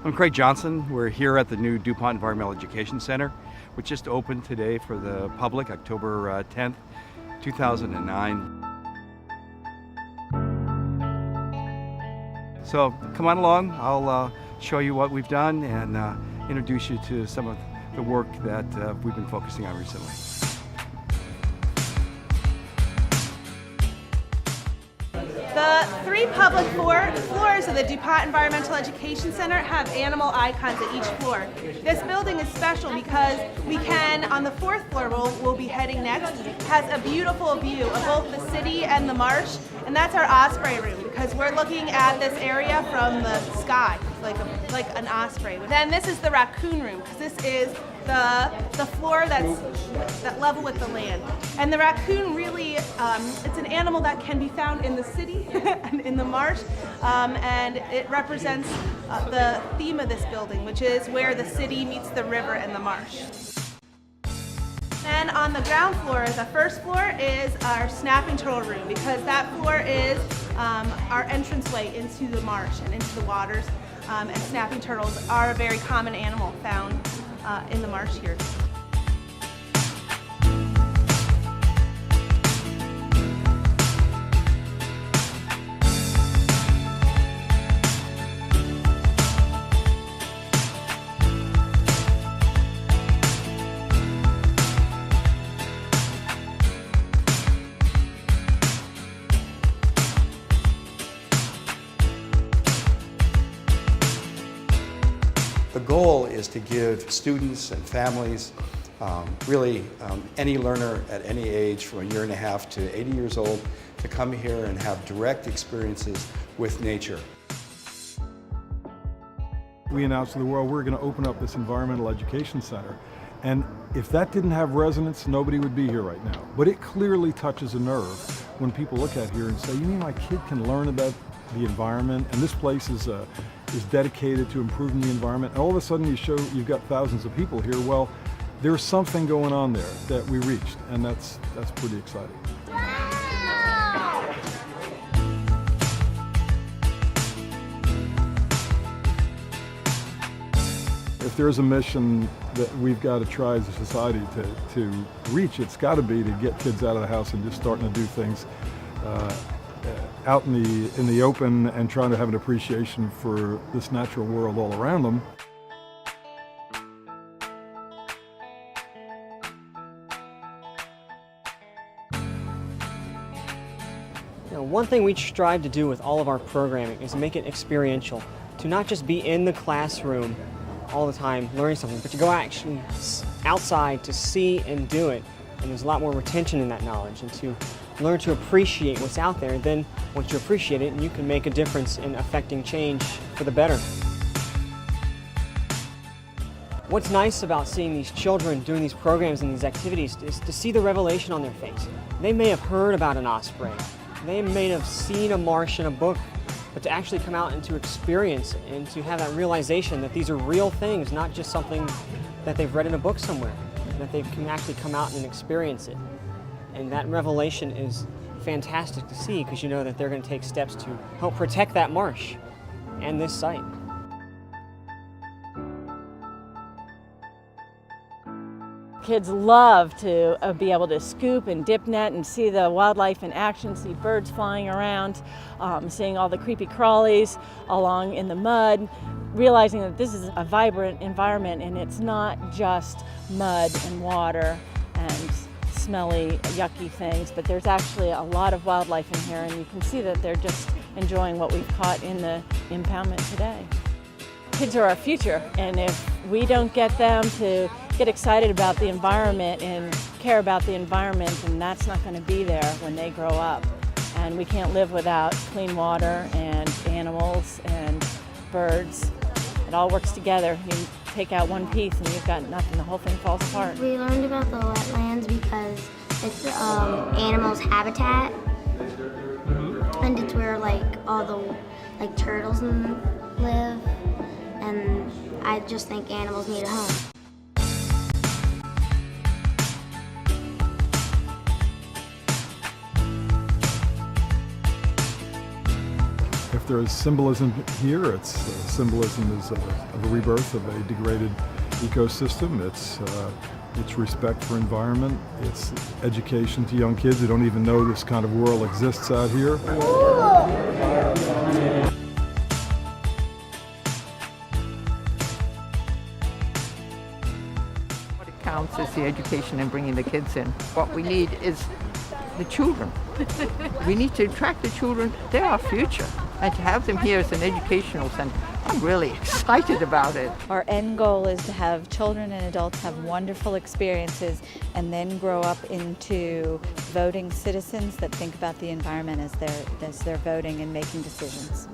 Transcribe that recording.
I'm Craig Johnson. We're here at the new DuPont Environmental Education Center, which just opened today for the public, October 10th, 2009. So come on along, I'll show you what we've done and introduce you to some of the work that we've been focusing on recently. The three public floors of the DuPont Environmental Education Center have animal icons at each floor. This building is special because we can, on the fourth floor we'll be heading next, has a beautiful view of both the city and the marsh, and that's our osprey room because we're looking at this area from the sky, like an osprey. Then this is the raccoon room because this is the floor that level with the land. And the raccoon really, it's an animal that can be found in the city and in the marsh, and it represents the theme of this building, which is where the city meets the river and the marsh. Then on the ground floor, the first floor is our snapping turtle room because that floor is our entranceway into the marsh and into the waters, and snapping turtles are a very common animal found in the marsh here. The goal is to give students and families, really any learner at any age from 1.5 years to 80 years old, to come here and have direct experiences with nature. We announced to the world we're going to open up this environmental education center, and if that didn't have resonance, nobody would be here right now. But it clearly touches a nerve when people look at here and say, you mean my kid can learn about the environment, and this place is dedicated to improving the environment, and all of a sudden you've got thousands of people here. Well, there's something going on there that we reached, and that's pretty exciting. If there's a mission that we've got to try as a society to reach, it's got to be to get kids out of the house and just starting to do things out in the open and trying to have an appreciation for this natural world all around them. One thing we strive to do with all of our programming is make it experiential, to not just be in the classroom all the time learning something, but to go actually outside to see and do it. And there's a lot more retention in that knowledge, and to learn to appreciate what's out there. Then once you appreciate it, you can make a difference in affecting change for the better. What's nice about seeing these children doing these programs and these activities is to see the revelation on their face. They may have heard about an osprey, they may have seen a marsh in a book, but to actually come out and to experience and to have that realization that these are real things, not just something that they've read in a book somewhere, that they can actually come out and experience it. And that revelation is fantastic to see because you know that they're going to take steps to help protect that marsh and this site. Kids love to be able to scoop and dip net and see the wildlife in action, see birds flying around, seeing all the creepy crawlies along in the mud, realizing that this is a vibrant environment and it's not just mud and water and smelly, yucky things, but there's actually a lot of wildlife in here, and you can see that they're just enjoying what we've caught in the impoundment today. Kids are our future, and if we don't get them to get excited about the environment and care about the environment, then that's not going to be there when they grow up. And we can't live without clean water and animals and birds. It all works together. You take out one piece and you've got nothing. The whole thing falls apart. We learned about the wetlands because it's animals' habitat, and it's where all the turtles live. And I just think animals need a home. if there is symbolism here, it's symbolism is of a rebirth of a degraded ecosystem. It's respect for environment. It's education to young kids who don't even know this kind of world exists out here. What it counts is the education and bringing the kids in. What we need is the children. We need to attract the children. They're our future. And to have them here as an educational center, I'm really excited about it. Our end goal is to have children and adults have wonderful experiences and then grow up into voting citizens that think about the environment as they're voting and making decisions.